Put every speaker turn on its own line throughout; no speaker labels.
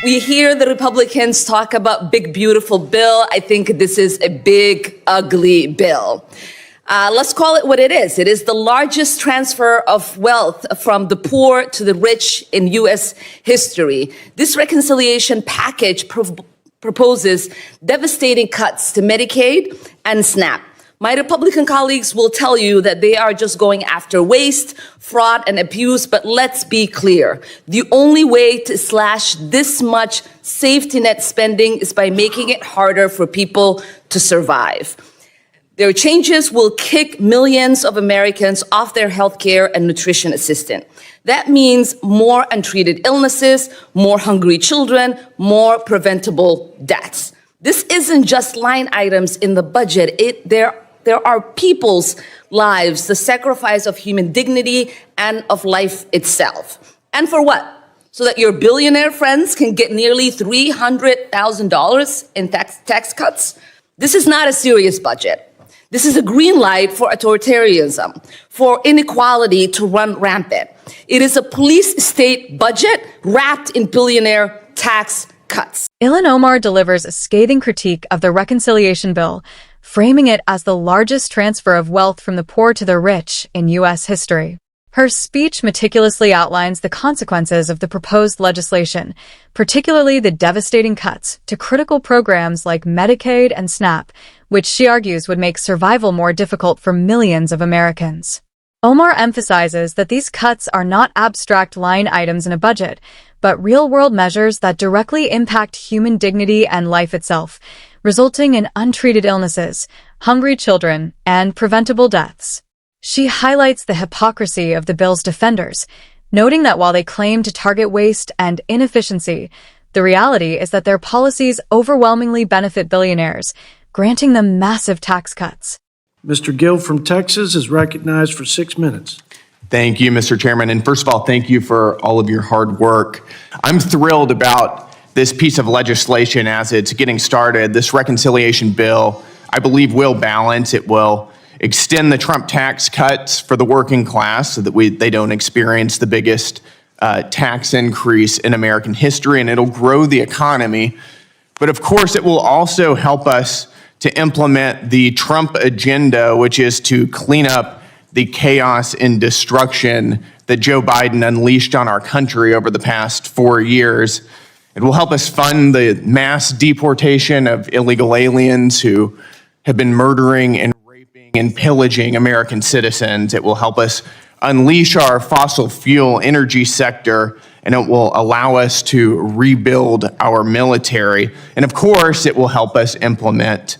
We hear the Republicans talk about big, beautiful bill. I think this is a big, ugly bill. Let's call it what it is. It is the largest transfer of wealth from the poor to the rich in U.S. history. This reconciliation package proposes devastating cuts to Medicaid and SNAP. My Republican colleagues will tell you that they are just going after waste, fraud, and abuse, but let's be clear. The only way to slash this much safety net spending is by making it harder for people to survive. Their changes will kick millions of Americans off their healthcare and nutrition assistance. That means more untreated illnesses, more hungry children, more preventable deaths. This isn't just line items in the budget. There are people's lives, the sacrifice of human dignity and of life itself. And for what? So that your billionaire friends can get nearly $300,000 in tax cuts? This is not a serious budget. This is a green light for authoritarianism, for inequality to run rampant. It is a police state budget wrapped in billionaire tax cuts.
Ilhan Omar delivers a scathing critique of the reconciliation bill, framing it as the largest transfer of wealth from the poor to the rich in U.S. history. Her speech meticulously outlines the consequences of the proposed legislation, particularly the devastating cuts to critical programs like Medicaid and SNAP, which she argues would make survival more difficult for millions of Americans. Omar emphasizes that these cuts are not abstract line items in a budget, but real-world measures that directly impact human dignity and life itself, resulting in untreated illnesses, hungry children, and preventable deaths. She highlights the hypocrisy of the bill's defenders, noting that while they claim to target waste and inefficiency, the reality is that their policies overwhelmingly benefit billionaires, granting them massive tax cuts.
Mr. Gill from Texas is recognized for 6 minutes.
Thank you, Mr. Chairman. And first of all, thank you for all of your hard work. I'm thrilled about this piece of legislation as it's getting started. This reconciliation bill, I believe, will balance. It will extend the Trump tax cuts for the working class so that they don't experience the biggest tax increase in American history, and it'll grow the economy. But of course, it will also help us to implement the Trump agenda, which is to clean up the chaos and destruction that Joe Biden unleashed on our country over the past 4 years. It will help us fund the mass deportation of illegal aliens who have been murdering and raping and pillaging American citizens. It will help us unleash our fossil fuel energy sector, and it will allow us to rebuild our military. And of course, it will help us implement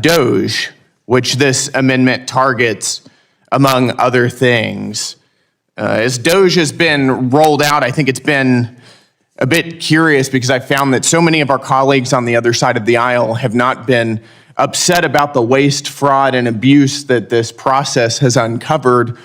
DOGE, which this amendment targets, among other things. As DOGE has been rolled out, I think it's been a bit curious because I found that so many of our colleagues on the other side of the aisle have not been upset about the waste, fraud, and abuse that this process has uncovered.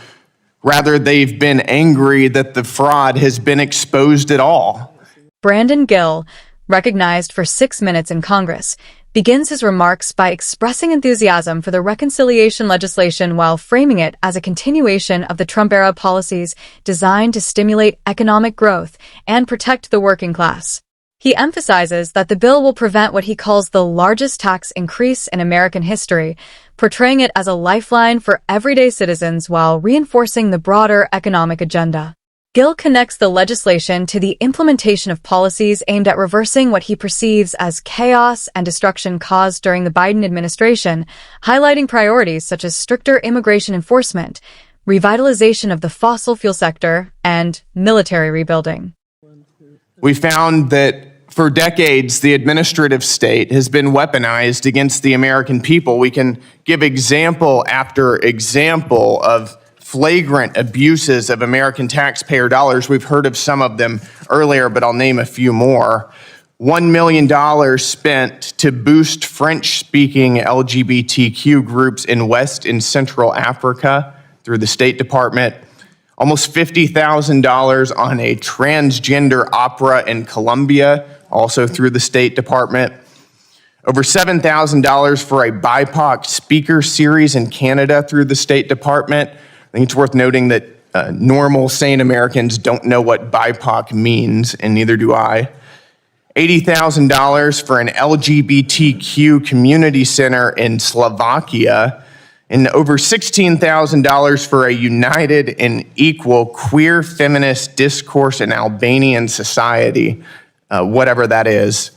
Rather, they've been angry that the fraud has been exposed at all.
Brandon Gill, recognized for 6 minutes in Congress, begins his remarks by expressing enthusiasm for the reconciliation legislation while framing it as a continuation of the Trump-era policies designed to stimulate economic growth and protect the working class. He emphasizes that the bill will prevent what he calls the largest tax increase in American history, portraying it as a lifeline for everyday citizens while reinforcing the broader economic agenda. Gill connects the legislation to the implementation of policies aimed at reversing what he perceives as chaos and destruction caused during the Biden administration, highlighting priorities such as stricter immigration enforcement, revitalization of the fossil fuel sector, and military rebuilding.
We found that for decades, the administrative state has been weaponized against the American people. We can give example after example of flagrant abuses of American taxpayer dollars. We've heard of some of them earlier, but I'll name a few more. $1 million spent to boost French-speaking LGBTQ groups in West and Central Africa through the State Department. Almost $50,000 on a transgender opera in Colombia, also through the State Department. Over $7,000 for a BIPOC speaker series in Canada through the State Department. I think it's worth noting that normal, sane Americans don't know what BIPOC means, and neither do I. $80,000 for an LGBTQ community center in Slovakia, and over $16,000 for a united and equal queer feminist discourse in Albanian society, whatever that is.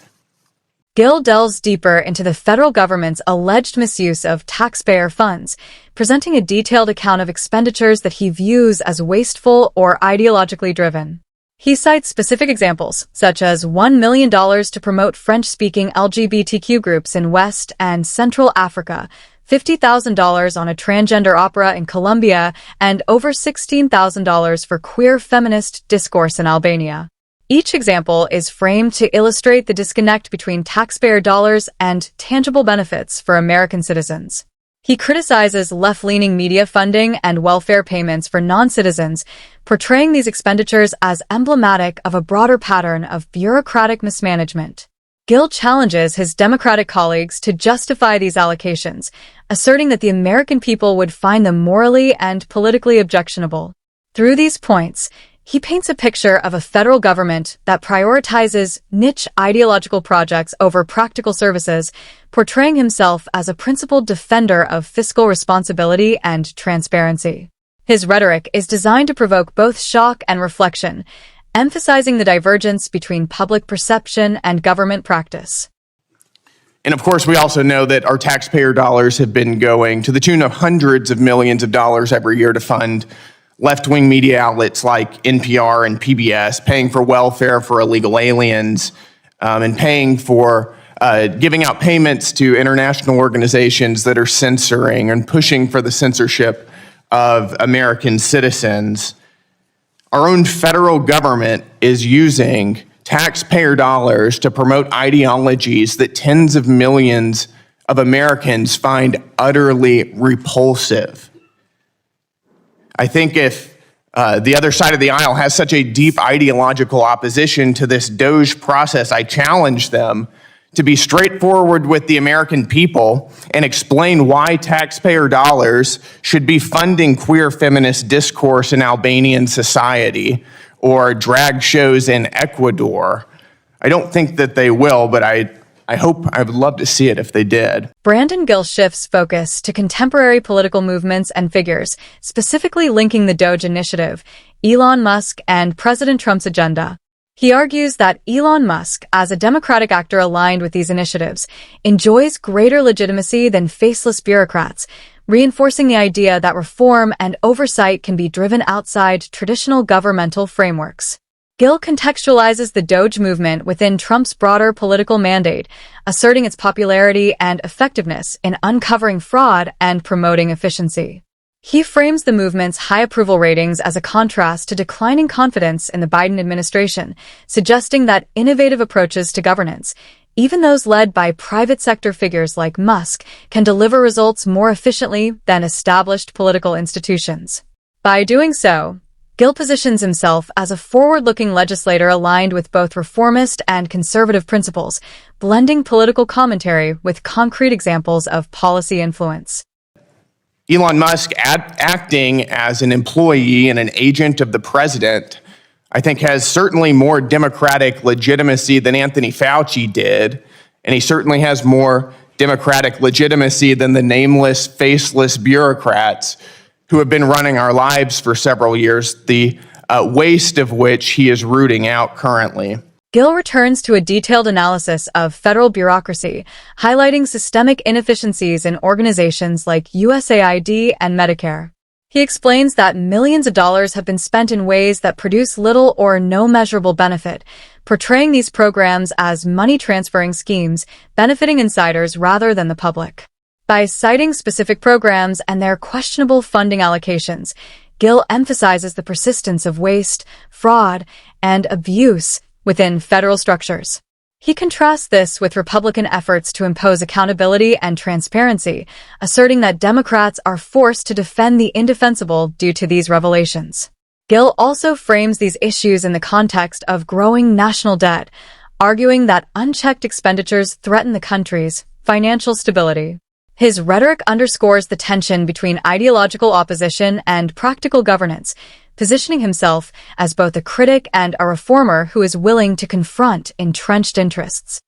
Gill delves deeper into the federal government's alleged misuse of taxpayer funds, presenting a detailed account of expenditures that he views as wasteful or ideologically driven. He cites specific examples, such as $1 million to promote French-speaking LGBTQ groups in West and Central Africa, $50,000 on a transgender opera in Colombia, and over $16,000 for queer feminist discourse in Albania. Each example is framed to illustrate the disconnect between taxpayer dollars and tangible benefits for American citizens. He criticizes left-leaning media funding and welfare payments for non-citizens, portraying these expenditures as emblematic of a broader pattern of bureaucratic mismanagement. Gill challenges his Democratic colleagues to justify these allocations, asserting that the American people would find them morally and politically objectionable. Through these points, he paints a picture of a federal government that prioritizes niche ideological projects over practical services, portraying himself as a principled defender of fiscal responsibility and transparency. His rhetoric is designed to provoke both shock and reflection, emphasizing the divergence between public perception and government practice.
And of course, we also know that our taxpayer dollars have been going to the tune of hundreds of millions of dollars every year to fund left-wing media outlets like NPR and PBS, paying for welfare for illegal aliens, and paying for giving out payments to international organizations that are censoring and pushing for the censorship of American citizens. Our own federal government is using taxpayer dollars to promote ideologies that tens of millions of Americans find utterly repulsive. I think if the other side of the aisle has such a deep ideological opposition to this DOGE process, I challenge them to be straightforward with the American people and explain why taxpayer dollars should be funding queer feminist discourse in Albanian society or drag shows in Ecuador. I don't think that they will, but I would love to see it if they did.
Brandon Gill shifts focus to contemporary political movements and figures, specifically linking the DOGE initiative, Elon Musk, and President Trump's agenda. He argues that Elon Musk, as a Democratic actor aligned with these initiatives, enjoys greater legitimacy than faceless bureaucrats, reinforcing the idea that reform and oversight can be driven outside traditional governmental frameworks. Gill contextualizes the DOGE movement within Trump's broader political mandate, asserting its popularity and effectiveness in uncovering fraud and promoting efficiency. He frames the movement's high approval ratings as a contrast to declining confidence in the Biden administration, suggesting that innovative approaches to governance, even those led by private sector figures like Musk, can deliver results more efficiently than established political institutions. By doing so, Gill positions himself as a forward-looking legislator aligned with both reformist and conservative principles, blending political commentary with concrete examples of policy influence.
Elon Musk, acting as an employee and an agent of the president, I think has certainly more democratic legitimacy than Anthony Fauci did, and he certainly has more democratic legitimacy than the nameless, faceless bureaucrats who have been running our lives for several years, the waste of which he is rooting out currently.
Gill returns to a detailed analysis of federal bureaucracy, highlighting systemic inefficiencies in organizations like USAID and Medicare. He explains that millions of dollars have been spent in ways that produce little or no measurable benefit, portraying these programs as money-transferring schemes benefiting insiders rather than the public. By citing specific programs and their questionable funding allocations, Gill emphasizes the persistence of waste, fraud, and abuse within federal structures. He contrasts this with Republican efforts to impose accountability and transparency, asserting that Democrats are forced to defend the indefensible due to these revelations. Gill also frames these issues in the context of growing national debt, arguing that unchecked expenditures threaten the country's financial stability. His rhetoric underscores the tension between ideological opposition and practical governance, positioning himself as both a critic and a reformer who is willing to confront entrenched interests.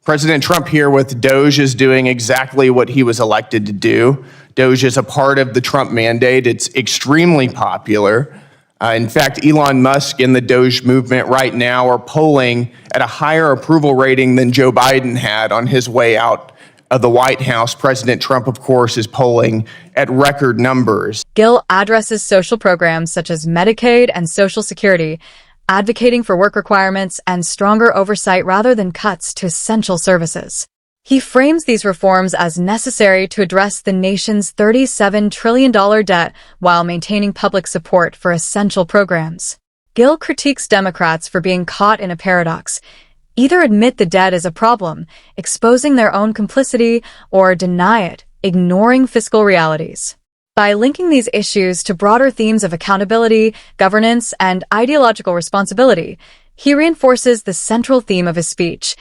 President Trump here with DOGE is doing exactly what he was elected to do. DOGE is a part of the Trump mandate. It's extremely popular. In fact, Elon Musk and the DOGE movement right now are polling at a higher approval rating than Joe Biden had on his way out of the White House. President Trump, of course, is polling at record numbers.
Gill addresses social programs such as Medicaid and Social Security, advocating for work requirements and stronger oversight rather than cuts to essential services. He frames these reforms as necessary to address the nation's $37 trillion debt while maintaining public support for essential programs. Gill critiques Democrats for being caught in a paradox: either admit the debt is a problem, exposing their own complicity, or deny it, ignoring fiscal realities. By linking these issues to broader themes of accountability, governance, and ideological responsibility, he reinforces the central theme of his speech,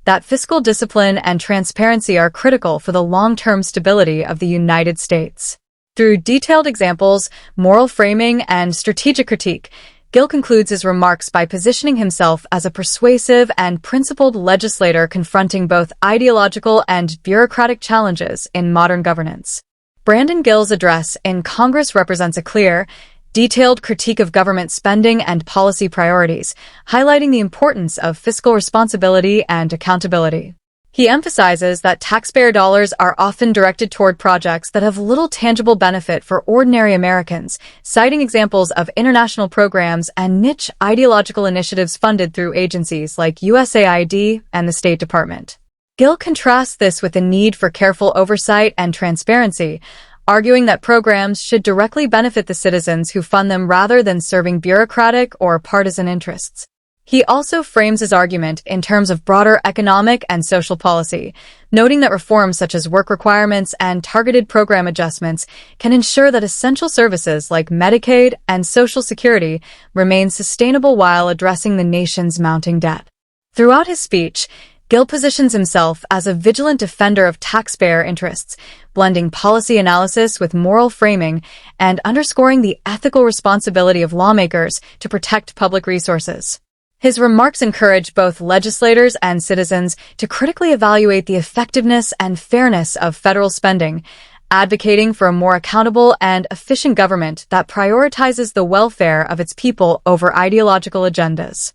that fiscal discipline and transparency are critical for the long-term stability of the United States. Through detailed examples, moral framing, and strategic critique, Gill concludes his remarks by positioning himself as a persuasive and principled legislator confronting both ideological and bureaucratic challenges in modern governance. Brandon Gill's address in Congress represents a clear, detailed critique of government spending and policy priorities, highlighting the importance of fiscal responsibility and accountability. He emphasizes that taxpayer dollars are often directed toward projects that have little tangible benefit for ordinary Americans, citing examples of international programs and niche ideological initiatives funded through agencies like USAID and the State Department. Gill contrasts this with the need for careful oversight and transparency, arguing that programs should directly benefit the citizens who fund them rather than serving bureaucratic or partisan interests. He also frames his argument in terms of broader economic and social policy, noting that reforms such as work requirements and targeted program adjustments can ensure that essential services like Medicaid and Social Security remain sustainable while addressing the nation's mounting debt. Throughout his speech, Gill positions himself as a vigilant defender of taxpayer interests, blending policy analysis with moral framing and underscoring the ethical responsibility of lawmakers to protect public resources. His remarks encourage both legislators and citizens to critically evaluate the effectiveness and fairness of federal spending, advocating for a more accountable and efficient government that prioritizes the welfare of its people over ideological agendas.